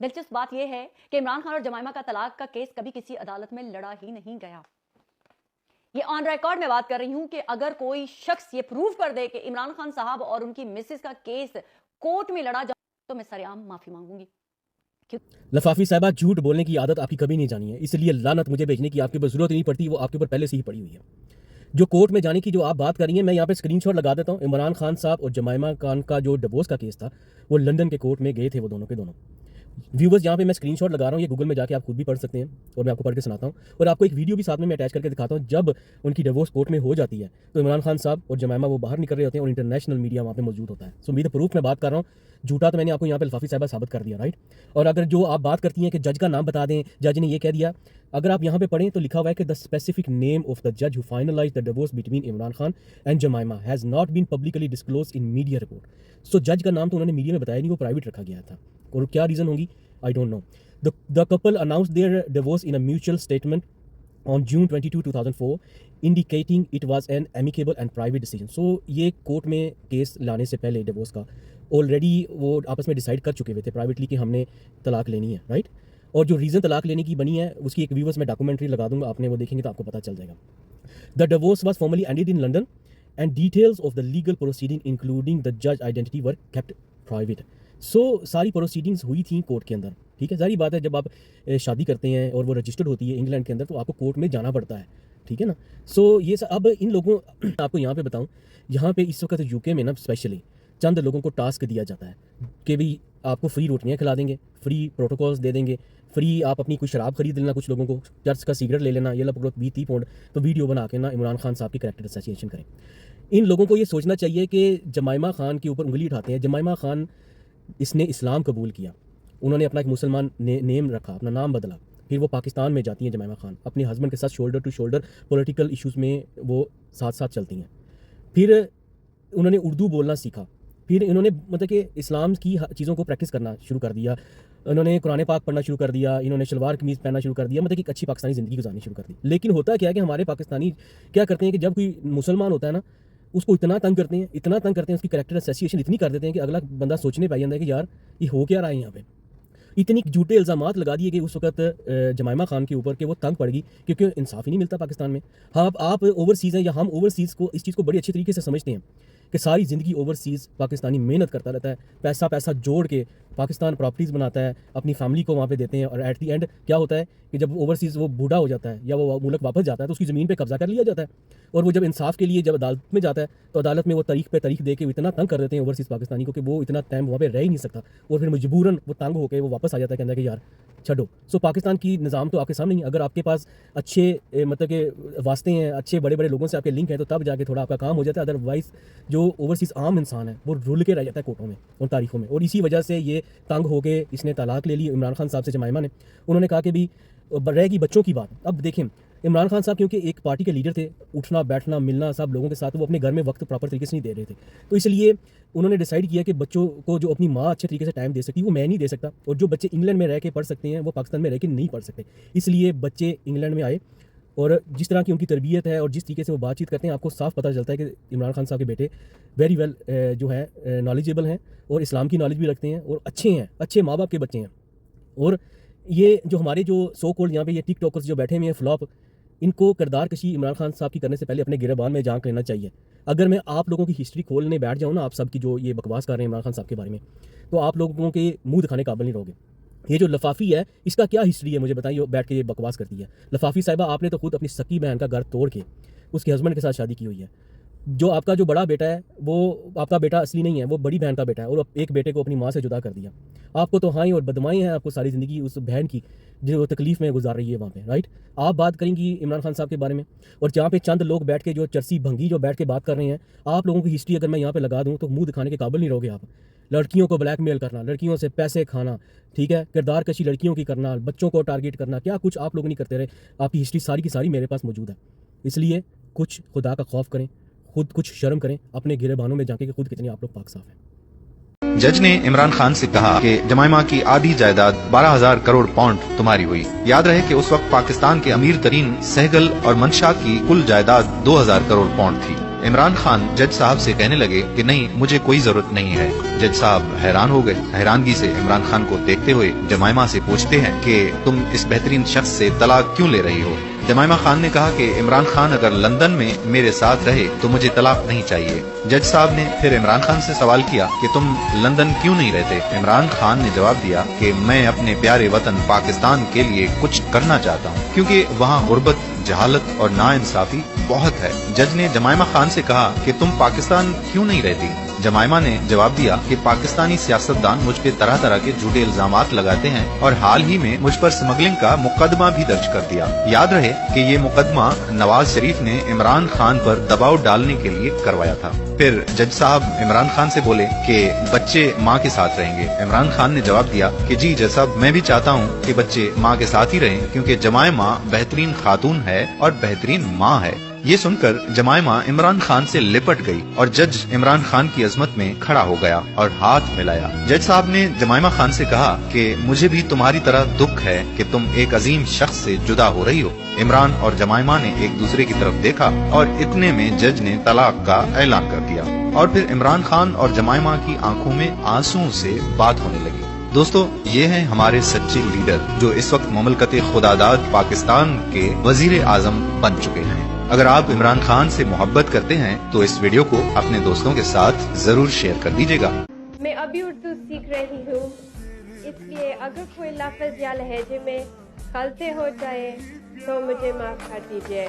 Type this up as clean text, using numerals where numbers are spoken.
दिलचस्प बात यह है कि इमरान खान और जमाइमा का तलाक का केस कभी किसी अदालत में लड़ा ही नहीं गया। ये ऑन रिकॉर्ड में बात कर रही हूं कि अगर कोई शख्स ये प्रूव कर दे कि इमरान खान साहब और उनकी मिसेस का केस कोर्ट में लड़ा जाए तो मैं सरेआम माफी मांगूंगी। लफाफी साहबा, झूठ बोलने की आदत आपकी कभी नहीं जानी है, इसलिए लानत मुझे भेजने की आपके ऊपर जरूरत नहीं पड़ती, वो आपके ऊपर पहले से ही पड़ी हुई है। जो कोर्ट में जाने की जो आप बात कर रही हैं, मैं यहाँ पे स्क्रीनशॉट लगा देता हूँ। इमरान खान साहब और जमाइमा खान का जो डिवोर्स का केस था वो लंदन के कोर्ट में गए थे, वो दोनों के दोनों। व्यूवर्स, यहाँ पे मैं स्क्रीनशॉट लगा रहा हूँ, ये गूगल में जाके आप खुद भी पढ़ सकते हैं और मैं आपको पढ़ के सुनाता हूँ। और आपको एक वीडियो भी साथ में मैं अटैच करके दिखाता हूँ। जब उनकी डिवोर्स कोर्ट में हो जाती है तो इमरान खान साहब और जमाइमा वो बाहर निकल रहे होते हैं और इंटरनेशनल मीडिया वहाँ पे मौजूद होता है। सो विद प्रूफ मैं बात कर रहा हूँ, झूठा तो मैंने आपको यहाँ पे लफाफी साहबा साबित कर दिया, राइट। और अगर जो आप बात करती हैं कि जज का नाम बता दें, जज ने ये कह दिया, अगर आप यहाँ पे पढ़ें तो लिखा हुआ है कि the specific name of the जज who finalised the divorce between Imran Khan and Jemima has not been publicly disclosed in media report. So जज का नाम तो उन्होंने मीडिया में बताया नहीं, वो प्राइवेट रखा गया था। और क्या रीज़न होगी, I don't know. The couple announced their divorce in a mutual statement on June 22, 2004, indicating it was an amicable and private decision. So ये कोर्ट में केस लाने से पहले डिवोर्स का ऑलरेडी वो आपस में डिसाइड कर चुके हुए थे प्राइवेटली कि हमने तलाक लेनी है, राइट। और जो रीज़न तलाक लेने की बनी है उसकी एक व्यूवर्स में डॉक्यूमेंट्री लगा दूंगा, आपने वो देखेंगे तो आपको पता चल जाएगा। The divorce was formally ended in London and details of the legal proceeding including the जज आइडेंटिटी वर केप्ट प्राइवेट। सो सारी प्रोसीडिंग्स हुई थी कोर्ट के अंदर, ठीक है। सारी बात है, जब आप शादी करते हैं और वो रजिस्टर्ड होती है इंग्लैंड के अंदर तो आपको कोर्ट में जाना पड़ता है, ठीक है ना। सो ये अब इन लोगों आपको यहाँ पे बताऊँ, यहाँ पे इस वक्त यूके में ना स्पेशली चंद लोगों को टास्क दिया जाता है कि भाई आपको फ्री रोटियाँ खिला देंगे, फ्री प्रोटोकॉल्स दे देंगे, फ्री आप अपनी कुछ शराब खरीद लेना, कुछ लोगों को चर्च का सिगरेट ले लेना, ये लगभग 20-30 पाउंड, तो वीडियो बना के ना इमरान खान साहब की कैरेक्टर एसोसिएशन करें। इन लोगों को ये सोचना चाहिए कि जमाइमा खान के ऊपर उंगली उठाते हैं। जमाइमा खान इसने इस्लाम कबूल किया, उन्होंने अपना एक मुसलमान नेम रखा, अपना नाम बदला, फिर वो पाकिस्तान में जाती हैं जमाइमा खान, अपने हस्बैंड के साथ shoulder to shoulder political issues में वो साथ साथ चलती हैं। फिर उन्होंने उर्दू बोलना सीखा, फिर इन्होंने मतलब कि इस्लाम की चीज़ों को प्रैक्टिस करना शुरू कर दिया, इन्होंने कुरान पाक पढ़ना शुरू कर दिया, इन्होंने शलवार कमीज़ पहनना शुरू कर दिया, मतलब कि एक अच्छी पाकिस्तानी ज़िंदगी गुजारनी शुरू कर दी। लेकिन होता क्या है कि हमारे पाकिस्तानी क्या करते हैं कि जब कोई मुसलमान होता है ना उसको इतना तंग करते हैं, उसकी कैरेक्टर एसोसिएशन इतनी कर देते हैं कि अगला बंदा सोचने पाई जाता है कि यार ये हो क्या रहा है यहाँ पे। इतनी झूठे इल्ज़ामात लगा दिए गए उस वक्त जमाइमा खान के ऊपर कि वो तंग पड़ गई, क्योंकि इंसाफ ही नहीं मिलता पाकिस्तान में। हाँ, आप ओवरसीज़ हैं या हम ओवरसीज़ को इस चीज़ को बड़ी अच्छी तरीके से समझते हैं कि सारी ज़िंदगी ओवरसीज़ पाकिस्तानी मेहनत करता रहता है, पैसा जोड़ के पाकिस्तान प्रॉपर्टीज़ बनाता है, अपनी फैमिली को वहाँ पे देते हैं, और एट दी एंड क्या होता है कि जब ओवरसीज़ वो बूढ़ा हो जाता है या वो मुल्क वापस जाता है तो उसकी ज़मीन पे कब्जा कर लिया जाता है। और वो जब इंसाफ के लिए जब अदालत में जाता है तो अदालत में वो तारीख पे तारीख दे के इतना तंग कर देते हैं ओवरसीज़ पाकिस्तानी को कि वो इतना टाइम वहाँ पे रह ही नहीं सकता, और फिर मजबूरन वो तंग होकर वो वापस आ जाता है, कहता है कि यार छोड़ो। सो पाकिस्तान की निज़ाम तो आपके सामने ही, अगर आपके पास अच्छे मतलब के वास्ते हैं, अच्छे बड़े बड़े लोगों से आपके लिंक हैं तो तब जाके थोड़ा आपका काम हो जाता है। अदरवाइज़ जो ओवरसीज़ आम इंसान है वो रुल के रह जाता है कोर्टों में और तारीखों में। और इसी वजह से ये तंग हो गए, इसने तलाक ले ली इमरान खान साहब से जमाइमा ने। उन्होंने कहा कि भी रहेगी बच्चों की बात। अब देखें, इमरान खान साहब क्योंकि एक पार्टी के लीडर थे, उठना बैठना मिलना सब लोगों के साथ, वो अपने घर में वक्त प्रॉपर तरीके से नहीं दे रहे थे, तो इसलिए उन्होंने डिसाइड किया कि बच्चों को जो अपनी माँ अच्छे तरीके से टाइम दे सकती वो मैं नहीं दे सकता, और जो बच्चे इंग्लैंड में रह के पढ़ सकते हैं वो पाकिस्तान में रह के नहीं पढ़ सकते, इसलिए बच्चे इंग्लैंड में आए। और जिस तरह की उनकी तरबियत है और जिस तरीके से वो बातचीत करते हैं, आपको साफ पता चलता है कि इमरान खान साहब के बेटे वेरी वेल जो है नॉलेजेबल हैं और इस्लाम की नॉलेज भी रखते हैं और अच्छे हैं, अच्छे माँ बाप के बच्चे हैं। और ये जो हमारे जो सो कॉल्ड यहाँ पे ये टिकटॉकर्स जो बैठे हुए हैं फ्लॉप, इनको किरदार कशी इमरान खान साहब की करने से पहले अपने गिरबान में झांक लेना चाहिए। अगर मैं आप लोगों की हिस्ट्री खोलने बैठ जाऊँ ना, आप सब की जो ये बकवास कर रहे हैं इमरान खान साहब के बारे में, तो आप लोगों के मुंह दिखाने काबिल नहीं रहोगे। ये जो लफाफी है इसका क्या हिस्ट्री है मुझे बताइए, बैठ के ये बकवास करती है। लफाफी साहिबा, आपने तो खुद अपनी सकी बहन का घर तोड़ के उसके हस्बैंड के साथ शादी की हुई है। जो आपका जो बड़ा बेटा है वो आपका बेटा असली नहीं है, वो बड़ी बहन का बेटा है, और एक बेटे को अपनी माँ से जुदा कर दिया। आपको तो हाँ ही और बदमाई है आपको सारी ज़िंदगी उस बहन की जो तकलीफ़ में गुजार रही है वहाँ पे, राइट। आप बात करेंगी इमरान खान साहब के बारे में, और जहाँ पे चंद लोग बैठ के जो चरसी भंगी जो बैठ के बात कर रहे हैं, आप लोगों की हिस्ट्री अगर मैं यहाँ पे लगा दूँ तो मुंह दिखाने के काबिल नहीं रहोगे आप। लड़कियों को ब्लैकमेल करना, लड़कियों से पैसे खाना, ठीक है, किरदार कशी लड़कियों की करना, बच्चों को टारगेट करना, क्या कुछ आप लोग नहीं करते रहे। आपकी हिस्ट्री सारी की सारी मेरे पास मौजूद है, इसलिए कुछ खुदा का खौफ करें, खुद कुछ शर्म करें, अपने गिरेबानों में जाके कि खुद कितने आप लोग पाक साफ हैं। जज ने इमरान खान से कहा कि जमाइमा की आधी जायदाद 12,000 करोड़ पाउंड तुम्हारी हुई। याद रहे कि उस वक्त पाकिस्तान के अमीर तरीन सहगल और मंशा की कुल जायदाद 2,000 करोड़ पाउंड थी। इमरान खान जज साहब से कहने लगे कि नहीं, मुझे कोई जरूरत नहीं है। जज साहब हैरान हो गए। हैरानगी से इमरान खान को देखते हुए जमाइमा से पूछते हैं कि तुम इस बेहतरीन शख्स से तलाक क्यों ले रही हो। जमाइमा खान ने कहा कि इमरान खान अगर लंदन में मेरे साथ रहे तो मुझे तलाक नहीं चाहिए। जज साहब ने फिर इमरान खान से सवाल किया कि तुम लंदन क्यों नहीं रहते। इमरान खान ने जवाब दिया कि मैं अपने प्यारे वतन पाकिस्तान के लिए कुछ करना चाहता हूँ, क्योंकि वहाँ गुर्बत, जहालत और नाइंसाफी बहुत है। जज ने जमाइमा खान से कहा कि तुम पाकिस्तान क्यों नहीं रहती। जमाइमा ने जवाब दिया कि पाकिस्तानी सियासतदान मुझ पे तरह तरह के झूठे इल्जामात लगाते हैं और हाल ही में मुझ पर स्मगलिंग का मुकदमा भी दर्ज कर दिया। याद रहे कि ये मुकदमा नवाज शरीफ ने इमरान खान पर दबाव डालने के लिए करवाया था। फिर जज साहब इमरान खान से बोले कि बच्चे माँ के साथ रहेंगे। इमरान खान ने जवाब दिया कि जी जज साहब, मैं भी चाहता हूँ कि बच्चे माँ के साथ ही रहें, क्योंकि जमाइमा बेहतरीन खातून है और बेहतरीन माँ है। ये सुनकर जमाइमा इमरान खान से लिपट गई और जज इमरान खान की अजमत में खड़ा हो गया और हाथ मिलाया। जज साहब ने जमाइमा खान से कहा कि मुझे भी तुम्हारी तरह दुख है कि तुम एक अजीम शख्स से जुदा हो रही हो। इमरान और जमाइमा ने एक दूसरे की तरफ देखा और इतने में जज ने तलाक का ऐलान कर दिया और फिर इमरान खान और जमाइमा की आंखों में आंसुओं से बात होने लगी। दोस्तों, ये हैं हमारे सच्चे लीडर जो इस वक्त मुमलकत खुदादाद पाकिस्तान के वजीर आजम बन चुके हैं। अगर आप इमरान खान से मोहब्बत करते हैं तो इस वीडियो को अपने दोस्तों के साथ जरूर शेयर कर दीजिएगा। मैं अभी उर्दू सीख रही हूँ, इसलिए अगर कोई लफ्ज़ या लहजे में गलती हो जाए तो मुझे माफ कर दीजिए।